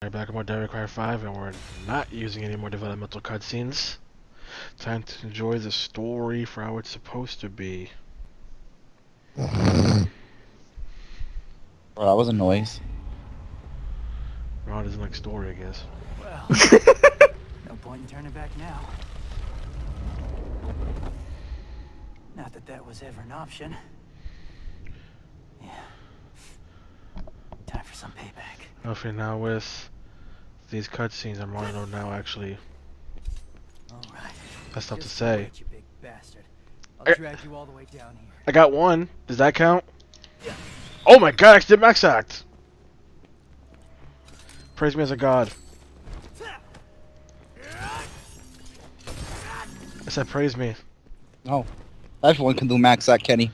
We're back on more Devil May Cry 5, and we're not using any more developmental cutscenes. Time to enjoy the story for how it's supposed to be. Well, that was a noise. Ron doesn't like story, I guess. Well, no point in turning back now. Not that that was ever an option. Yeah. Time for some payback. Okay, now with these cutscenes, I'm running out now, actually. All right. That's tough to Just say. wait, you big bastard. I'll I, drag you all the way down here. I got one. Does that count? Oh my god, I did max act! Praise me as a god. I said praise me. Oh, everyone can do max act, Kenny.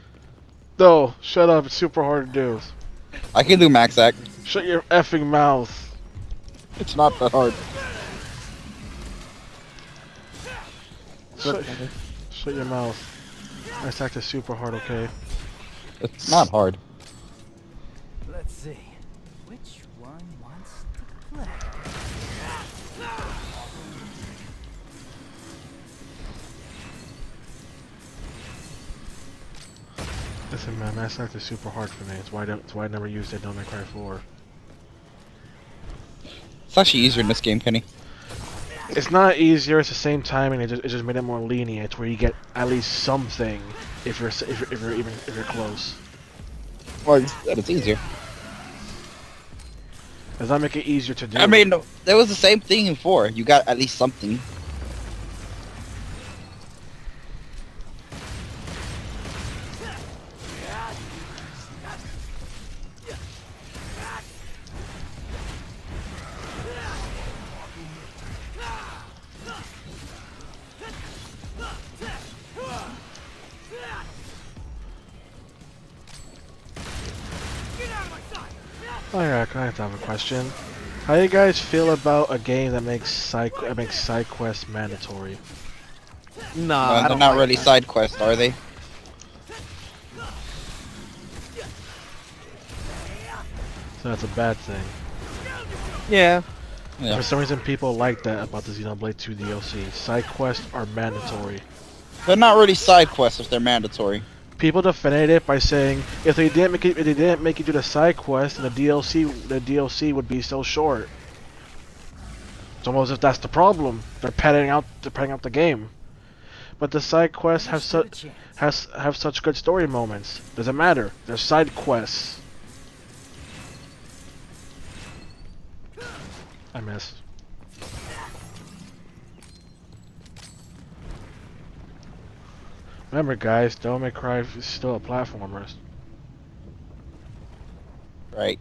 No, shut up, it's super hard to do. I can do max act. Shut your effing mouth. It's not that hard. Shut your mouth. Max act is super hard, okay? It's not hard. Let's see. Which one wants to play? Listen, man, Mass Effect is super hard for me. It's why I never used it in Devil May Cry 4. It's actually easier in this game, Kenny. It's not easier. It's the same timing. It just made it more lenient, where you get at least something if you're close. Well, it's easier. Does that make it easier to do? I mean, there was the same thing in 4. You got at least something. Oh yeah, I have to have a question. How do you guys feel about a game that makes side quests mandatory? They're not really side quests, are they? So that's a bad thing. Yeah. Yeah. For some reason, people like that about the Xenoblade 2 DLC. Side quests are mandatory. They're not really side quests if they're mandatory. People defended it by saying if they didn't make you do the side quest, then the DLC would be so short. It's almost as if that's the problem. They're padding out the game. But the side quests have such good story moments. Doesn't matter. They're side quests. I missed. Remember, guys, Devil May Cry is still a platformer. Right.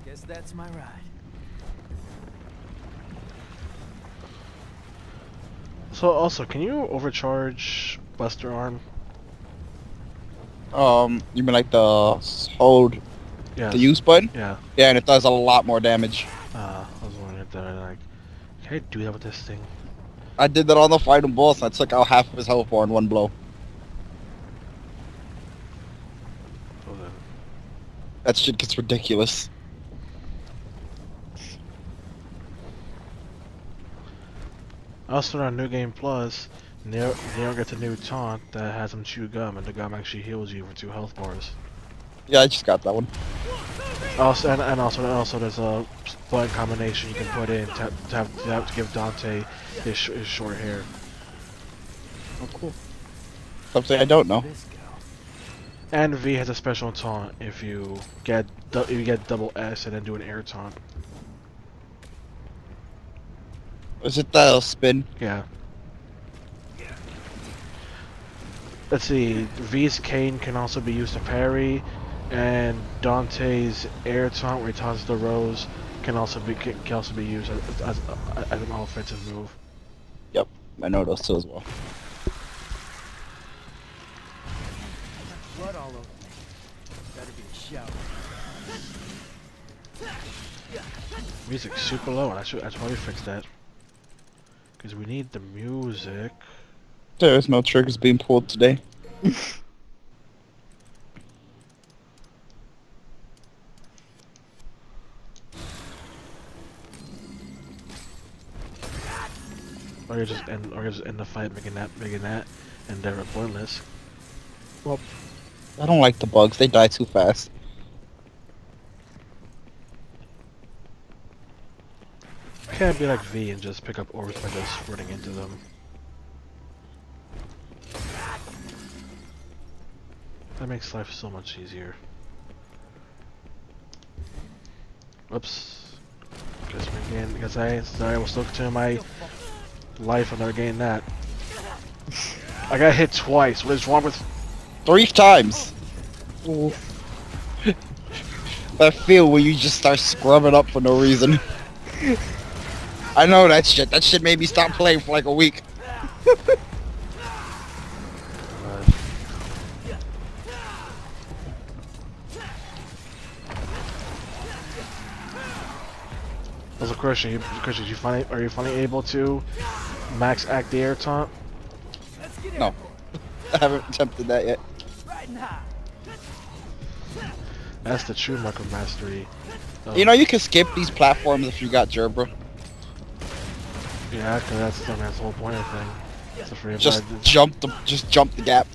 Guess that's my ride. So, also, can you overcharge Buster Arm? You mean like the hold Yeah. the use button? Yeah. Yeah, and it does a lot more damage. I was wondering if they're like, can I do that with this thing? I did that on the final boss, and I took out half of his health bar in one blow. Oh, then. That shit gets ridiculous. Also on New Game Plus, Neo gets a new taunt that has him chew gum, and the gum actually heals you for 2 health bars. Yeah, I just got that one. Also, and also there's a button combination you can put in to give Dante his short hair. Oh, cool. Something I don't know. This go. And V has a special taunt if you get double S and then do an air taunt. Is it the spin? Yeah. Let's see. V's cane can also be used to parry, and Dante's air taunt, where he taunts the rose, can also be used as an offensive move. Yep, I know those two as well. Blood all over me. Better be a shower. Music's super low, and I should probably fix that. Because we need the music. There's no triggers being pulled today. Or you just end the fight making that, and they're pointless. I don't like the bugs. They die too fast. Can't be like V and just pick up orbs by just running into them. That makes life so much easier. Oops. Because I was looking to my life and never gained that. I got hit twice. What is wrong with 3 times. Ooh. That feel where you just start scrubbing up for no reason. I know that shit. That shit made me stop playing for like a week. As a question, are you finally able to max act the air taunt? No. I haven't attempted that yet. That's the true Micro Mastery. You know, you can skip these platforms if you got Gerber. Yeah, because that's the whole point of the thing. It's a free Just ride. jump the gap.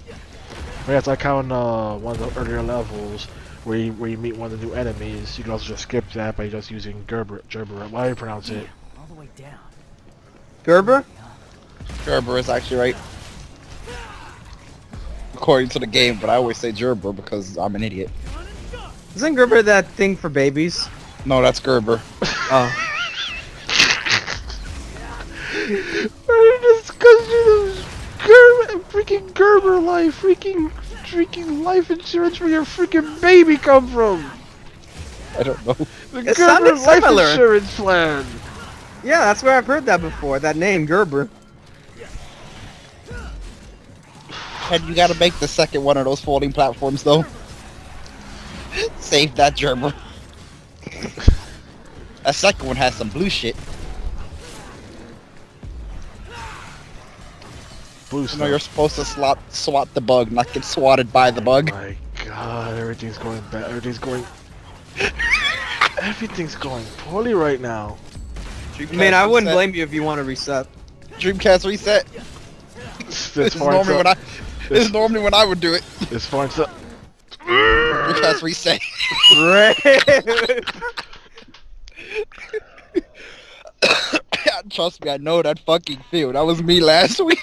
Yeah, it's like how in one of the earlier levels where you meet one of the new enemies, you can also just skip that by just using Gerber. Why do you pronounce it? All the way down. Gerber? Gerber is actually right. According to the game, but I always say Gerber because I'm an idiot. Isn't Gerber that thing for babies? No, that's Gerber. Oh. Discussion of freaking Gerber life, freaking life insurance for your freaking baby come from? I don't know. The It Gerber sounded life similar. insurance plan. Yeah, that's where I've heard that before. That name, Gerber. And you gotta make the second one of those folding platforms though. Save that Gerber. That second one has some blue shit. Blue You know you're supposed to swat the bug, not get swatted by the Oh bug. my god, everything's going bad. Everything's going poorly right now. I mean, I wouldn't blame you if you want to reset. Dreamcast reset. This This is normally when I would do it. It's fine. So Dreamcast reset. Trust me, I know that fucking feel. That was me last week.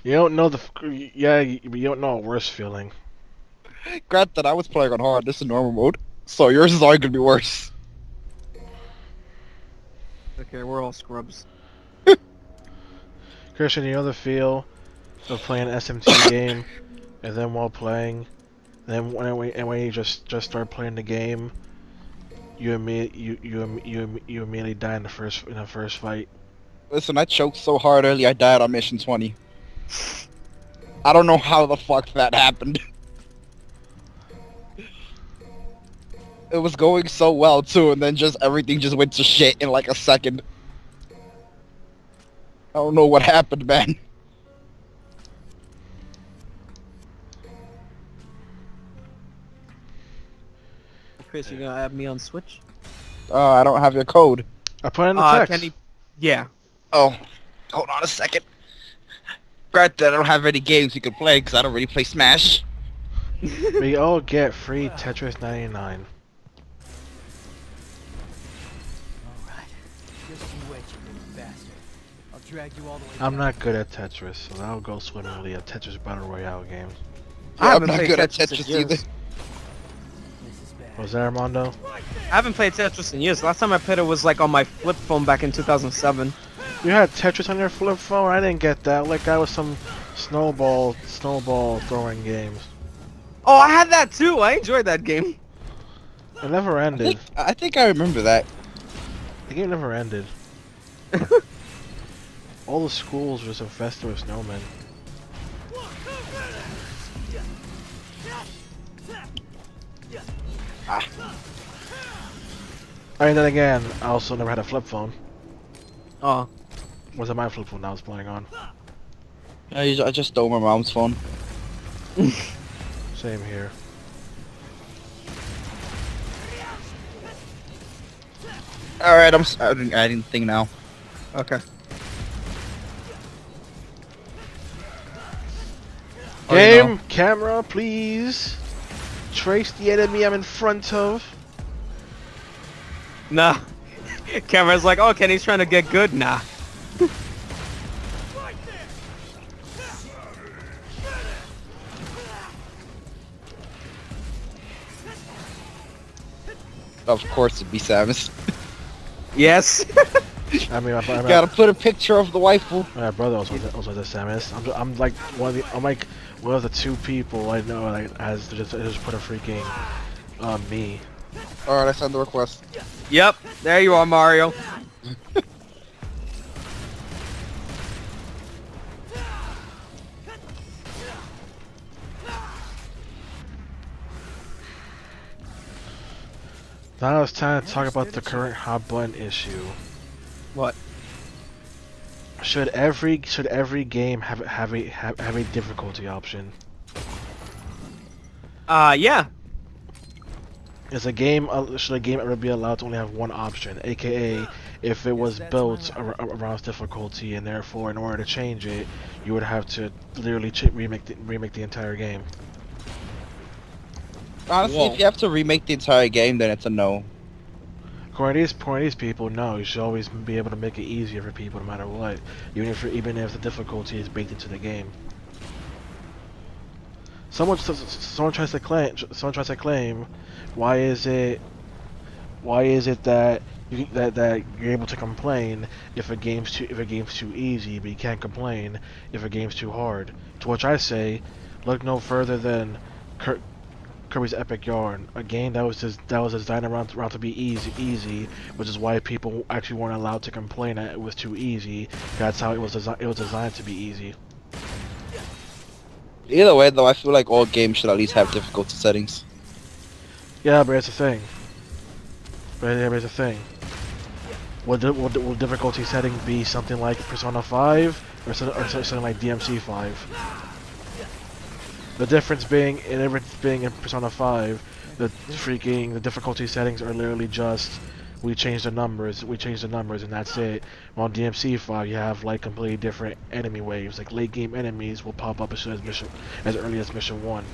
you don't know you don't know a worse feeling. Granted, I was playing on hard. This is normal mode, so yours is always gonna be worse. Okay, we're all scrubs. Christian, you know the feel of playing an SMT game, and then while playing, when you just start playing the game, you immediately die in the first fight. Listen, I choked so hard early, I died on mission 20. I don't know how the fuck that happened. It was going so well too, and then just everything just went to shit in like a second. I don't know what happened, man. Chris, you gonna add me on Switch? I don't have your code. I put in the text. Kenny. Yeah. Oh, hold on a second. Granted, I don't have any games you can play because I don't really play Smash. We all get free Tetris 99. Alright. Just you wait, you big bastard. I'll drag you all the way I'm down. not good at Tetris, so that'll go swimmingly at Tetris Battle Royale games. I I'm haven't not played good at Tetris in Tetris years. either. This is bad. Was that Armando? I haven't played Tetris in years. Last time I played it was like on my flip phone back in 2007. You had Tetris on your flip phone? I didn't get that. Like that was some snowball throwing games. Oh, I had that too. I enjoyed that game. It never ended. I think I remember that. The game never ended. All the schools were infested with snowmen. I mean, then again, I also never had a flip phone. Oh. Was it my flip phone I was playing on? I just stole my mom's phone. Same here. Alright, I'm starting adding the thing now. Okay. Okay, Game, camera, please. Trace the enemy I'm in front of. Nah. Camera's like, oh, Kenny's trying to get good. Nah. Of course it'd be Samus. Yes. I mean, Gotta put a picture of the waifu. my brother also the Samus. I'm like I'm like one of the 2 people I know that has just put a freaking me. Alright, I send the request. Yep. There you are, Mario. Now it's time to talk about the current hot button issue. What? Should every game have a difficulty option? Yeah. Should a game ever be allowed to only have one option, aka if it was built around its difficulty, and therefore in order to change it, you would have to literally remake the entire game. Honestly, Whoa. if you have to remake the entire game, then it's a no. According to these people, no, you should always be able to make it easier for people no matter what, even if the difficulty is baked into the game. Someone tries to claim, why is it that that you're able to complain if a game's too easy, but you can't complain if a game's too hard? To which I say, look no further than Kirby's Epic Yarn, a game that was designed around to be easy, which is why people actually weren't allowed to complain that it was too easy. That's how it was designed to be easy. Either way, though, I feel like all games should at least have difficulty settings. Yeah, but it's a thing. Here's the thing. Will difficulty setting be something like Persona 5 or something like DMC 5? The difference being in Persona 5, the difficulty settings are literally just we change the numbers, and that's it. While on DMC 5, you have like completely different enemy waves. Like late game enemies will pop up as early as mission 1.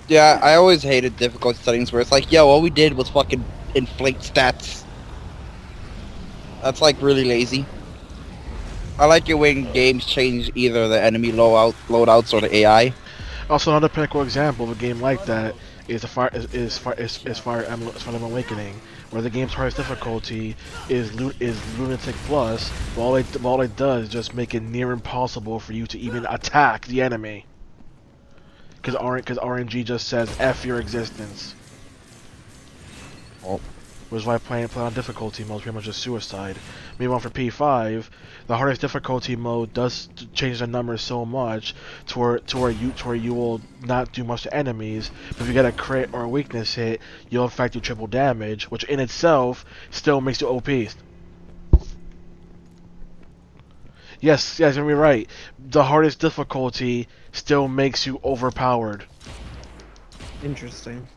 Yeah, I always hated difficulty settings where it's like, yo, all we did was fucking inflate stats. That's like really lazy. I like it when games change either the enemy loadouts or the AI. Also, another pinnacle example of a game like that is Fire Emblem Awakening, where the game's hardest difficulty is Lunatic Plus, but all it does is just make it near impossible for you to even attack the enemy. Because RNG just says F your existence. Oh. Which is why playing on difficulty mode is pretty much just suicide. Meanwhile, for P5, the hardest difficulty mode does change the numbers so much to where you will not do much to enemies, but if you get a crit or a weakness hit, you'll in fact do triple damage, which in itself still makes you OP. Yes, you're right. The hardest difficulty still makes you overpowered. Interesting.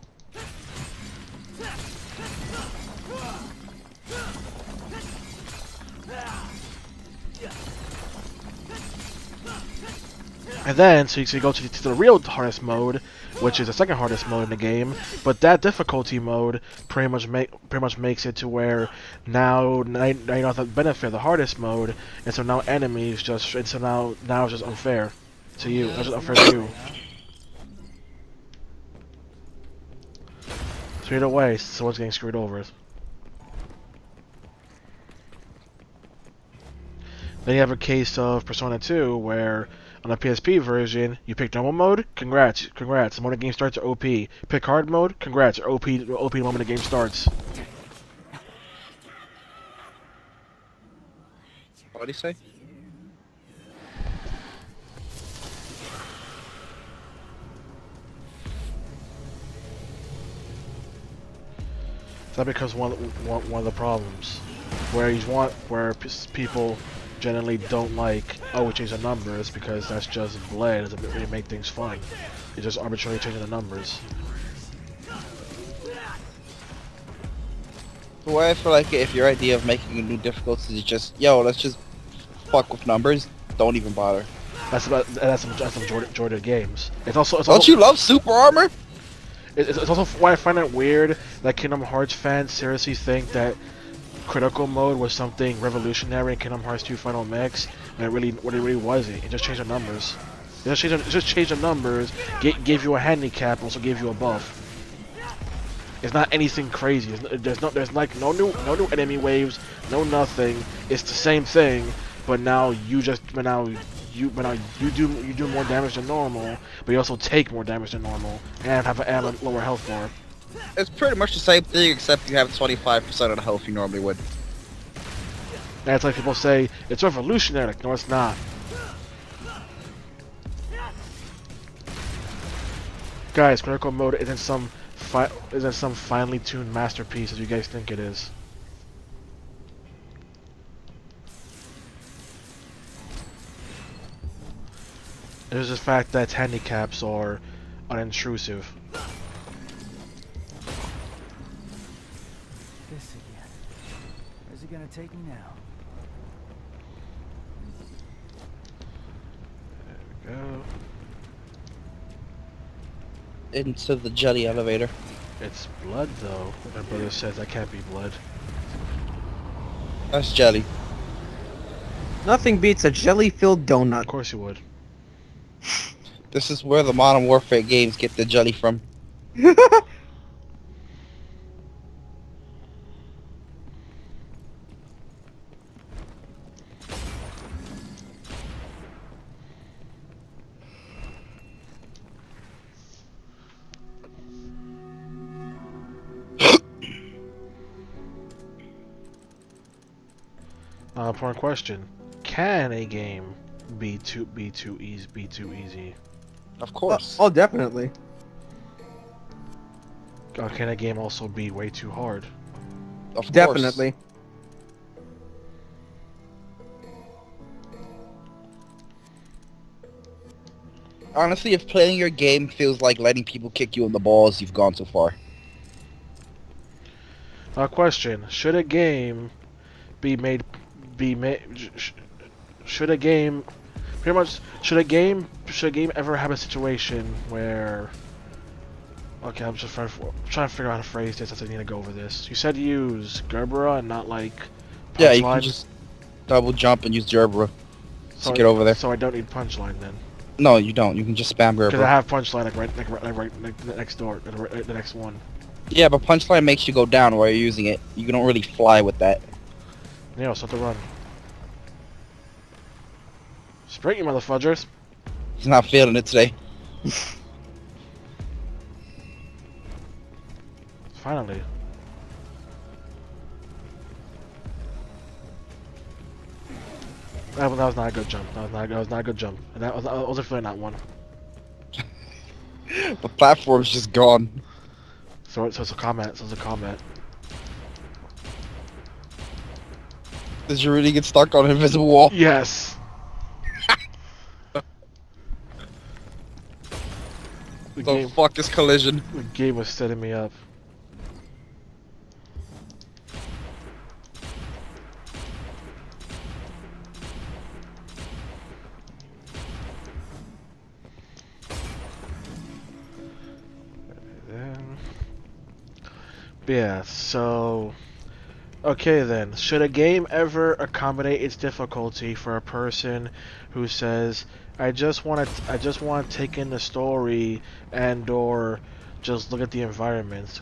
And then, so you go to the real hardest mode, which is the second hardest mode in the game. But that difficulty mode pretty much makes it to where now you don't have to benefit of the hardest mode, and so now enemies just now it's just unfair to you. It's just unfair to you. So either way, someone's getting screwed over. Then you have a case of Persona 2 where on the PSP version, you pick normal mode, congrats. The moment the game starts, OP. Pick hard mode, congrats. OP the moment the game starts. What do you say? That becomes one of the problems, where people generally don't like, oh, we changed the numbers, because that's just bled. It doesn't really make things fun. It's just arbitrarily changing the numbers. The way I feel like if your idea of making a new difficulty is just, yo, let's just fuck with numbers, don't even bother. That's some Jordan games. It's Don't also you love Super Armor? it's also why I find it weird that Kingdom Hearts fans seriously think that critical mode was something revolutionary in Kingdom Hearts 2 Final Mix, and it really wasn't. It just changed the numbers. It just changed the numbers, gave you a handicap, also gave you a buff. It's not anything crazy. There's like no new enemy waves, no nothing. It's the same thing, but now you do more damage than normal, but you also take more damage than normal and have a lower health bar. It's pretty much the same thing, except you have 25% of the health you normally would. And it's like people say it's revolutionary. Like, no, it's not. Guys, critical mode isn't some finely tuned masterpiece as you guys think it is. There's the fact that handicaps are unintrusive. This again. Where's it gonna take me now? There we go. Into the jelly elevator. It's blood though. My brother says that can't be blood. That's jelly. Nothing beats a jelly-filled Of donut. course you would. This is where the Modern Warfare games get the jelly from. Important question: can a game be too easy? Of course. Oh, definitely. Or can a game also be way too hard? Of course. Definitely. Honestly, if playing your game feels like letting people kick you in the balls, you've gone too far. Question: should a game should a game pretty much should a game ever have a situation where okay, I'm trying to figure out how to phrase this as I need to go over this. You said use Gerbera and not like Yeah, you punchline, can just double jump and use Gerbera so to get over there. So I don't need punchline then, No, you don't. You can just spam because I Gerbera. have punchline like next door, the next one. Yeah, but punchline makes you go down while you're using it. You don't really fly with that. Yeah, so to run. Spring, you motherfuckers. He's not feeling it today. Finally. That was not a good jump. That was not a good jump. And that was definitely not one. The platform's just gone. So it's a comment. So it's a comment. Did you really get stuck on an invisible wall? Yes. The fuck is collision? The game was setting me up. Yeah, so okay then. Should a game ever accommodate its difficulty for a person who says, I just want to take in the story and or just look at the environment?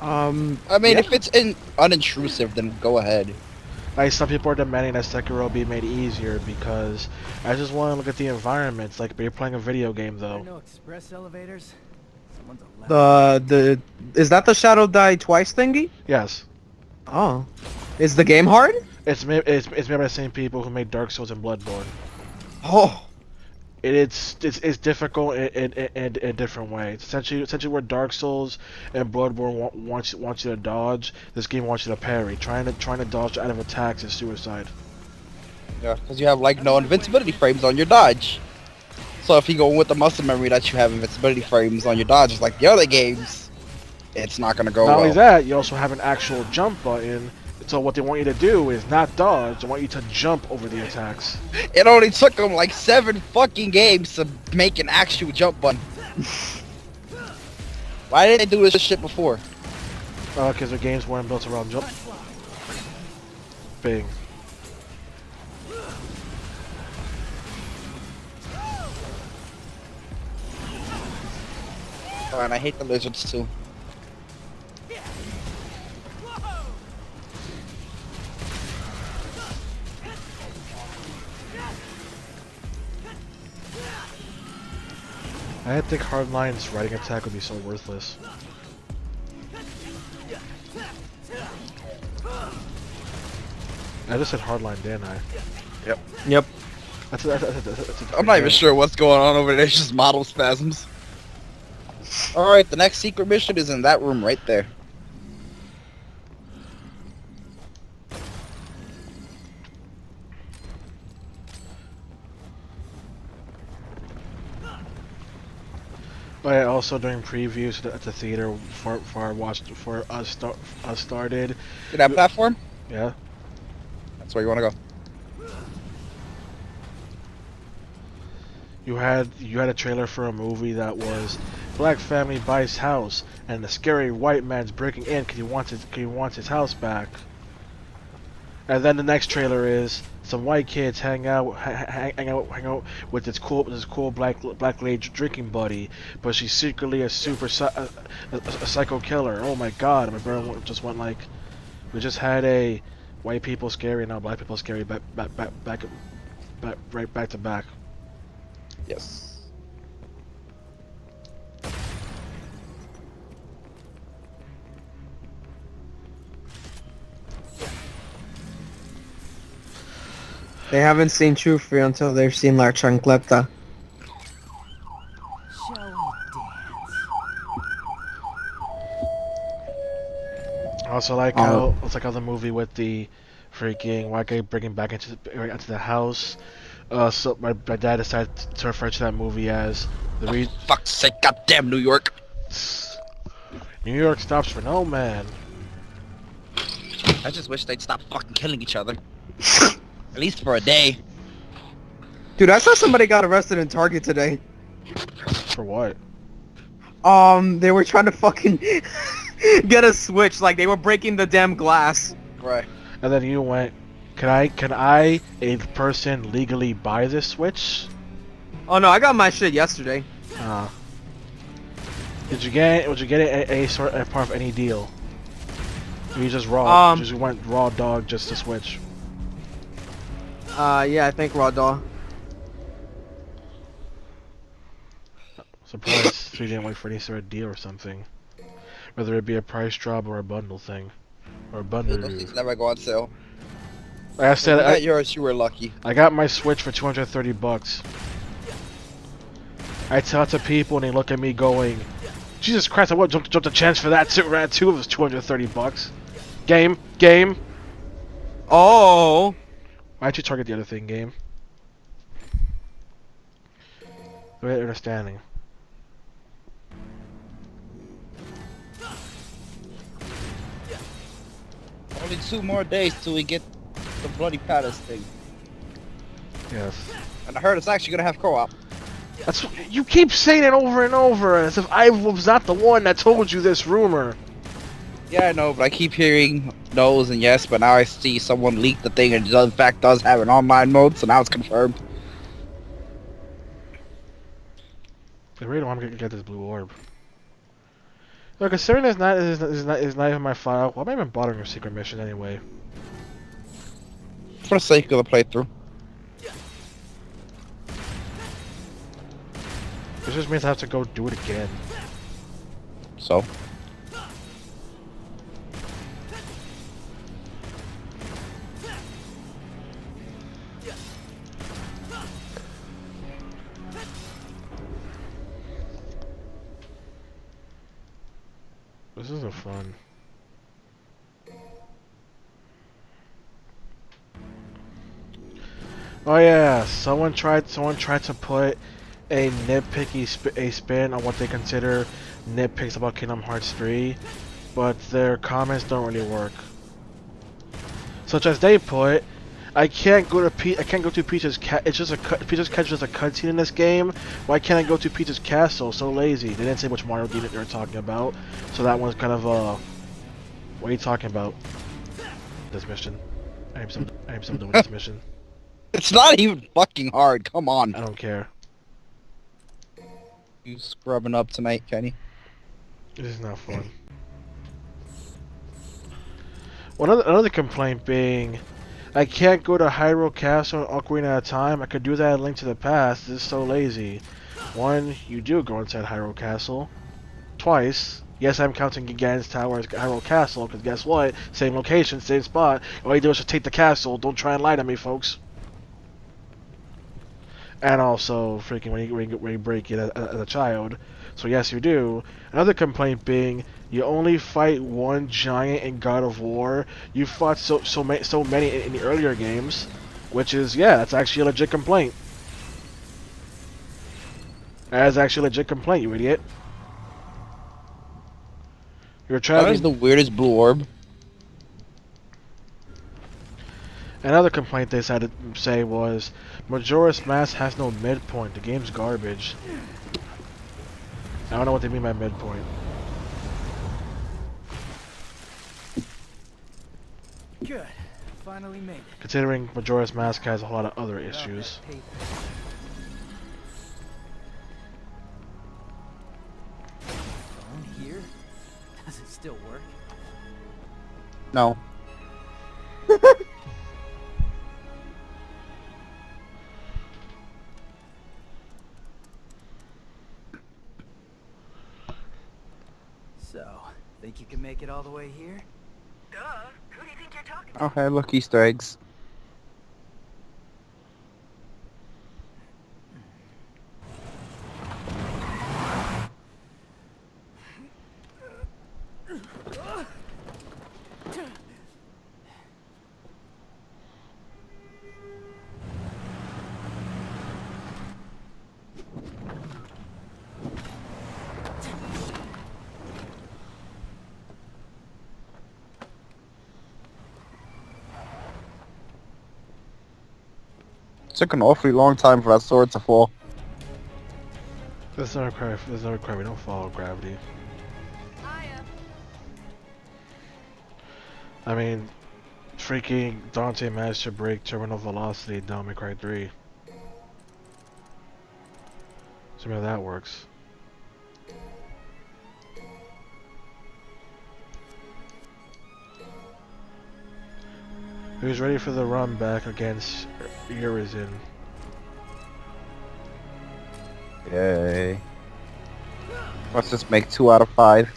I mean, yeah. if it's unintrusive, then go ahead. Like some people are demanding that Sekiro be made easier because I just want to look at the environments. Like you're playing a video game There are though. no express elevators. Someone's allowed. Is that the Shadow Die Twice thingy? Yes. Oh. Is the game hard? It's made by the same people who made Dark Souls and Bloodborne. Oh. It's difficult in a different way. It's essentially where Dark Souls and Bloodborne wants you to dodge, this game wants you to parry. Trying to dodge out of attacks is suicide. Yeah, because you have like no invincibility frames on your dodge. So if you go with the muscle memory that you have invincibility frames on your dodge, just like the other games, it's not gonna go Not well. only that, you also have an actual jump button So what they want you to do is not dodge. They want you to jump over the attacks. It only took them like 7 fucking games to make an actual jump button. Why didn't they do this shit before? Because the games weren't built around jump. Bing. Oh, and I hate the lizards too. I didn't think Hardline's riding attack would be so worthless. I just said Hardline, didn't I? Yep. I'm not even sure what's going on over there. It's just model spasms. Alright, the next secret mission is in that room right there. But yeah, also during previews at the theater for us started. See that platform? Yeah. That's where you want to go. You had a trailer for a movie that was black family buys house and the scary white man's breaking in because he wants his house back. And then the next trailer is some white kids hang out with this cool black lady drinking buddy, but she's secretly a psycho killer. Oh my god! My brother just went like, we just had a white people scary, now black people scary back to back. Yes. They haven't seen True Fear until they've seen La Chancleta. Shall we dance? Also like how it's like how the movie with the freaking white guy bringing back into the house. So my dad decided to refer to that movie as the Fuck's sake, goddamn New York. New York stops for no man. I just wish they'd stop fucking killing each other. At least for a day. Dude, I saw somebody got arrested in Target today. For what? They were trying to fucking get a Switch, like they were breaking the damn glass. Right. And then you went, can I, a person, legally buy this Switch? Oh no, I got my shit yesterday. Would you get a sort of part of any deal? Or you just raw, just went raw dog just to Switch? Yeah, I think Raw Daw. Surprised we didn't wait for any sort of deal or something. Whether it be a price drop or a bundle thing. Or a bundle. Those things never go on sale. Like I said, If you got yours, you were lucky. I got my Switch for $230. I tell it to people and they look at me going, Jesus Christ, I would jump the chance for that too. Rat 2 was $230. Game. Oh. Why'd you target the other thing, game? Great understanding. Only 2 more days till we get the bloody palace thing. Yes. And I heard it's actually gonna have co-op. That's you keep saying it over and over as if I was not the one that told you this rumor. Yeah, I know, but I keep hearing no's and yes, but now I see someone leak the thing and it in fact does have an online mode, so now it's confirmed. I really want to get this blue orb. Look, considering it's not even my file, why am I even bothering your secret mission anyway? For the sake of the playthrough. This just means I have to go do it again. So? This isn't fun. Oh yeah, someone tried to put a nitpicky spin on what they consider nitpicks about Kingdom Hearts 3, but their comments don't really work. Such as they put, I can't go to Peach's it's just Peach's Castle is a cutscene in this game. Why can't I go to Peach's Castle? So lazy. They didn't say which Mario game they were talking about, so that one's kind of what are you talking about? This mission. I am so done with this mission. It's not even fucking hard. Come on. I don't care. You scrubbing up tonight, Kenny? This is not fun. Well, another complaint being, I can't go to Hyrule Castle and Ocarina at a time. I could do that in Link to the Past. This is so lazy. One, you do go inside Hyrule Castle. Twice. Yes, I'm counting Gigan's Tower as Hyrule Castle, because guess what? Same location, same spot. All you do is just take the castle. Don't try and lie to me, folks. And also, freaking, when you break it as a child. So yes, you do. Another complaint being, you only fight one giant in God of War. You fought so many in the earlier games, which is, yeah, that's actually a legit complaint. That is actually a legit complaint, you idiot. You're That traveling. is the weirdest blue orb. Another complaint they had to say was, Majora's Mask has no midpoint. The game's garbage. I don't know what they mean by midpoint. Good. Finally made it. Considering Majora's Mask has a lot of other issues. Phone here? Does it still work? No. So, think you can make it all the way here? Duh. Who do you think you're talking to? Oh, hey, look, Easter eggs. Took an awfully long time for that sword to fall. There's no requirement. We don't follow gravity. I mean, freaking Dante managed to break terminal velocity in Devil May Cry 3. So maybe that works. Who's ready for the run back against Urizen? Yay. Let's just make 2 out of 5.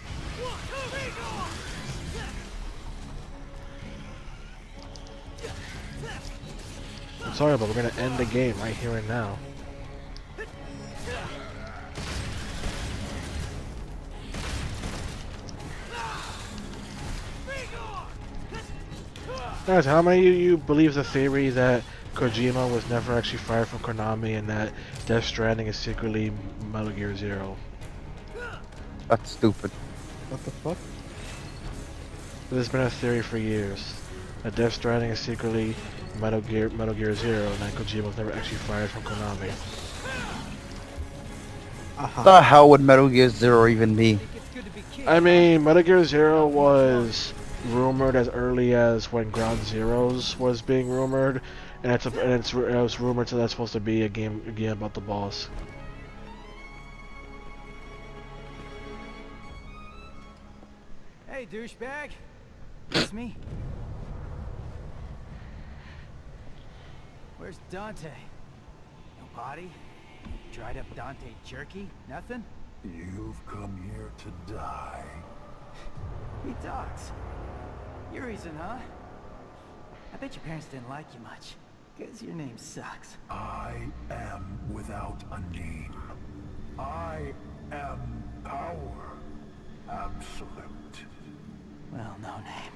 I'm sorry, but we're gonna end the game right here and now. Guys, how many of you believe the theory that Kojima was never actually fired from Konami and that Death Stranding is secretly Metal Gear Zero? That's stupid. What the fuck? There's been a theory for years that Death Stranding is secretly Metal Gear Zero and that Kojima was never actually fired from Konami. What the hell would Metal Gear Zero even be? Think it's good to be kidding. I mean, Metal Gear Zero was rumored as early as when Ground Zeroes was being rumored, and it was rumored that that's supposed to be a game about the boss. Hey, douchebag. It's me. Where's Dante? No body? Dried up Dante jerky? Nothing? You've come here to die. He talks. You're reason, huh? I bet your parents didn't like you much. 'Cause your name sucks. I am without a name. I am power. Absolute. Well, no name.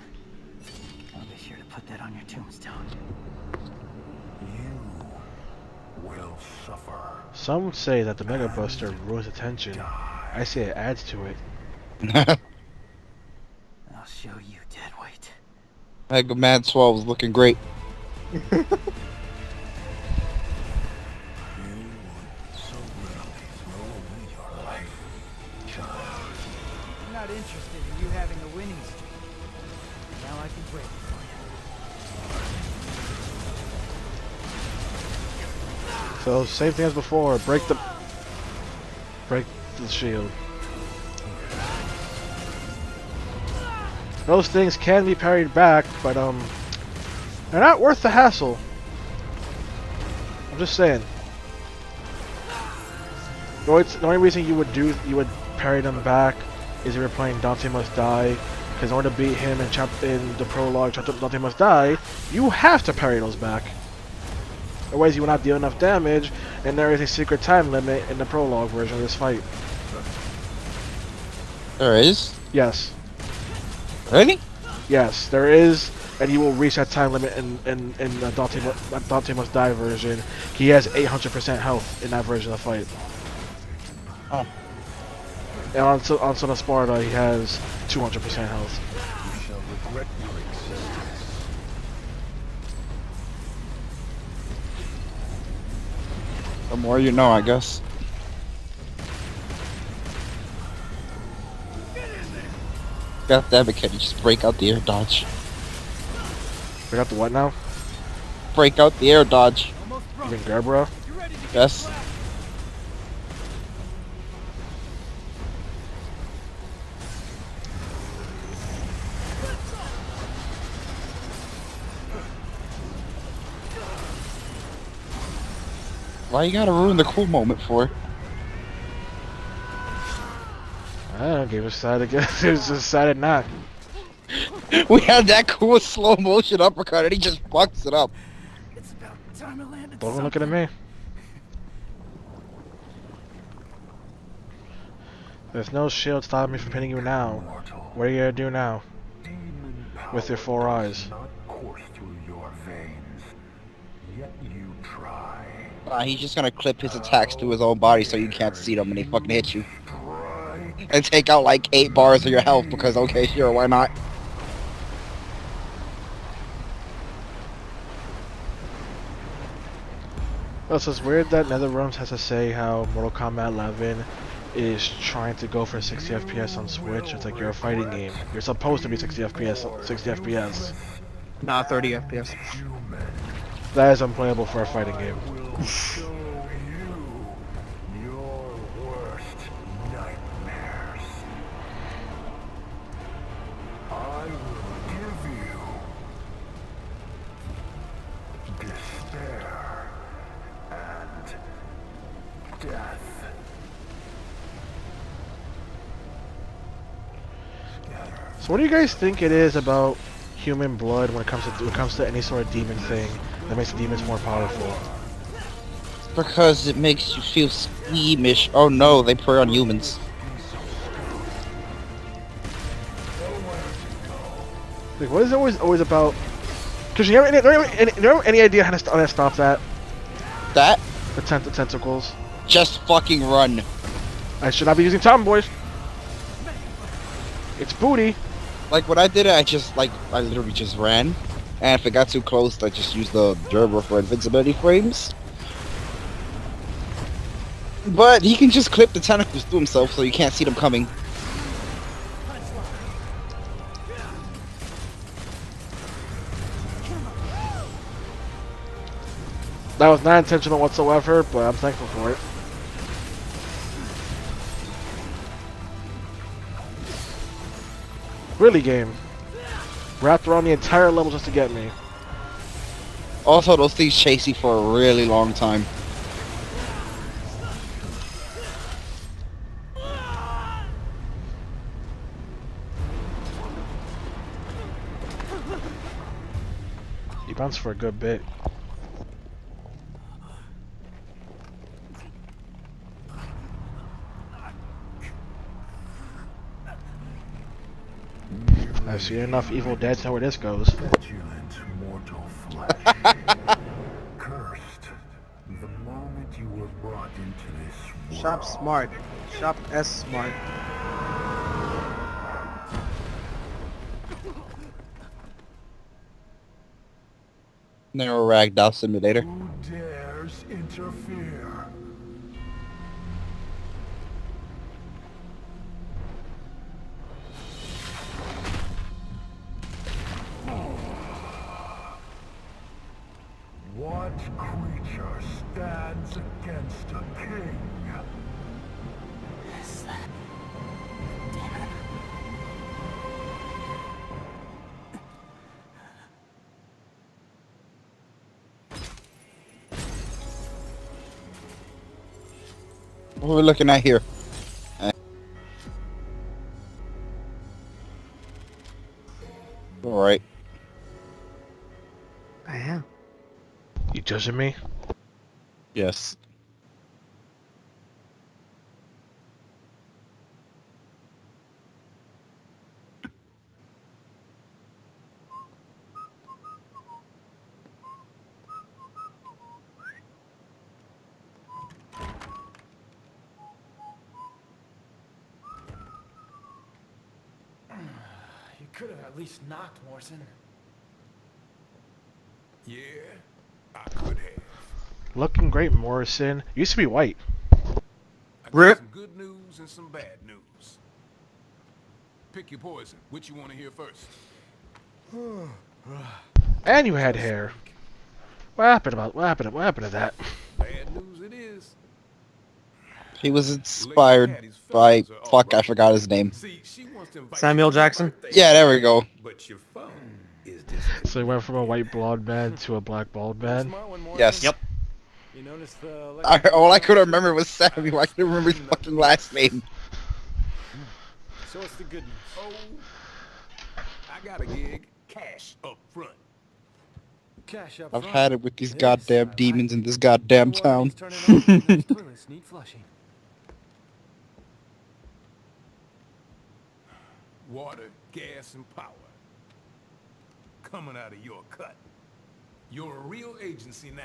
I'll be sure to put that on your tombstone. You will suffer. Some say that the Mega Buster ruins attention. I say it adds to it. I'll show you, deadweight. Mega Man 12 is looking great. You would so readily throw away your life, child. I'm not interested in you having a winning streak. Now I can break it for you. So same thing as before. Break the shield. Those things can be parried back, but they're not worth the hassle. I'm just saying. The only reason you would parry them back is if you're playing Dante Must Die, because in order to beat him in the prologue, Dante Must Die, you have to parry those back. Otherwise, you will not deal enough damage, and there is a secret time limit in the prologue version of this fight. There is? Yes. Really? Yes, there is, and you will reach that time limit in the Dante Must Die version. He has 800% health in that version of the fight. Oh. And on Son of Sparta, he has 200% health. You shall regret your existence. The more you know, I guess. God damn it, can you just break out the air dodge? We got the what now? Break out the air dodge. You mean Gerbera? Yes. Why you gotta ruin the cool moment for? I don't know, gave us side again. It was decided not. We had that cool slow motion uppercut and he just fucks it up. It's about time I landed Don't something. look at me. There's no shield stopping me from hitting you now. Mortal. What are you gonna do now? Demon With your power 4 does eyes. not course through your veins. Yet you try. He's just gonna clip his attacks to his own body so you can't see them when they fucking hit you. Try. And take out like 8 bars of your health because okay, sure, why not? Also, it's weird that NetherRealms has to say how Mortal Kombat 11 is trying to go for 60 FPS on Switch. It's like you're a fighting game. You're supposed to be 60 FPS. 60 FPS. Not 30 FPS. Human. That is unplayable for a fighting game. Will show you your worst nightmares. I will give you despair and death. So what do you guys think it is about human blood when it comes to any sort of demon thing that makes demons more powerful? Because it makes you feel squeamish. Oh no, they prey on humans. Like, what is it always about? Because you have any idea how to stop that? That? The tentacles. Just fucking run. I should not be using tomboys. It's booty. Like when I did it, I literally just ran. And if it got too close, I just used the Gerber for invincibility frames. But he can just clip the tentacles to himself so you can't see them coming. That was not intentional whatsoever, but I'm thankful for it. Really, game. Wrapped around the entire level just to get me. Also, those things chase you for a really long time. He bounced for a good bit. I've seen enough Evil Dead to know where this goes. Petulant mortal flesh. Cursed. The moment you were brought into this world. Shop smart. Shop S smart. Never Ragdoll Simulator. Who dares interfere? What creature stands against a king? What are we looking at here? Alright. I am. You judging me? Yes. You could have at least knocked, Morrison. Yeah, I could have. Looking great, Morrison. You used to be white. I Rip. got some good news and some bad news. Pick your poison. Which you want to hear first? And you had hair. What happened to that? Bad news it is. He was inspired by... Fuck, I forgot his name. See, she wants to invite Samuel you to her Jackson? birthday, Yeah, there we go. but your phone is So he went from a white blonde man to a black bald man. Smart one, Morrison. Yes. Yep. You noticed the All I could remember was Samuel. I couldn't remember his fucking last name. So what's the good news? Oh, I got a gig. Cash up front. Cash up I've front. had it with these Yes, goddamn I demons like in this goddamn Water town. needs turning on, and those toilets need flushing. Water, gas, and power. Coming out of your cut. You're a real agency now.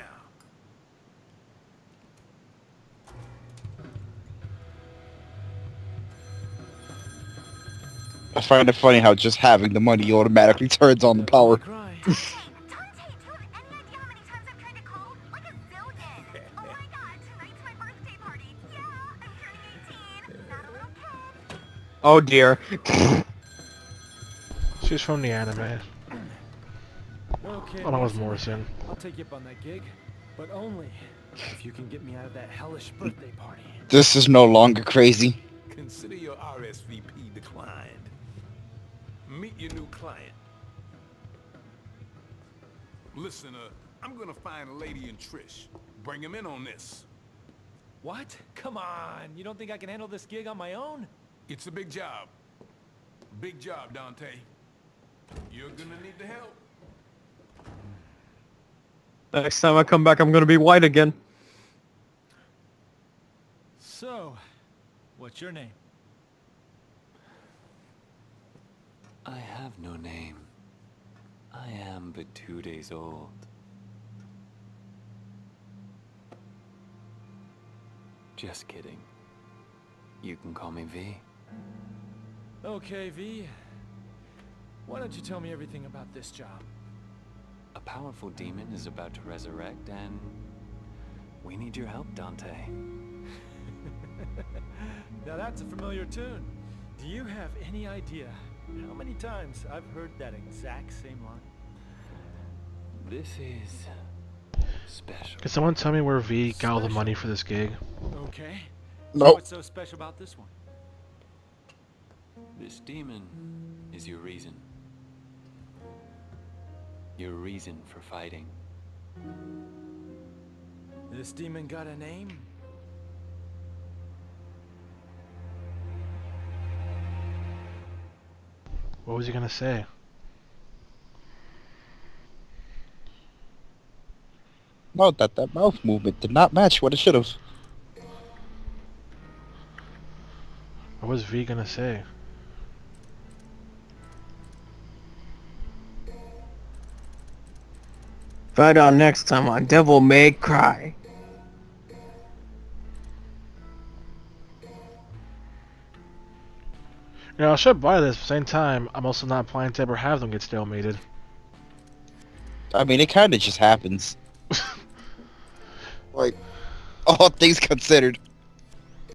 I find it funny how just having the money automatically turns on the power. Cry. Dante, do you have any idea how many times I've tried to call? Like a zillion. Oh my god, tonight's my birthday party. Yeah, I'm turning 18. Not a little kid. Oh dear. She's from the anime. Okay, Oh, that was Morrison, Morrison. I'll take you up on that gig, but only if you can get me out of that hellish birthday party. This is no longer crazy. Consider your RSVP declined. Meet your new client. Listen, I'm gonna find a lady and Trish. Bring him in on this. What? Come on, you don't think I can handle this gig on my own? It's a big job. Big job, Dante. You're gonna need the help. Next time I come back, I'm gonna be white again. So, what's your name? I have no name. I am but 2 days old. Just kidding. You can call me V. Okay, V. Why don't you tell me everything about this job? A powerful demon is about to resurrect, and we need your help, Dante. Now that's a familiar tune. Do you have any idea how many times I've heard that exact same line? This is special. Can someone tell me where V got all the money for this gig? Okay. So Nope. what's so special about this one? This demon is your reason. Your reason for fighting. This demon got a name? What was he gonna say? Note that mouth movement did not match what it should have. What was V gonna say? Find out next time on Devil May Cry. You know, I should buy this, but at the same time, I'm also not planning to ever have them get stalemated. I mean, it kind of just happens. Like, all things considered.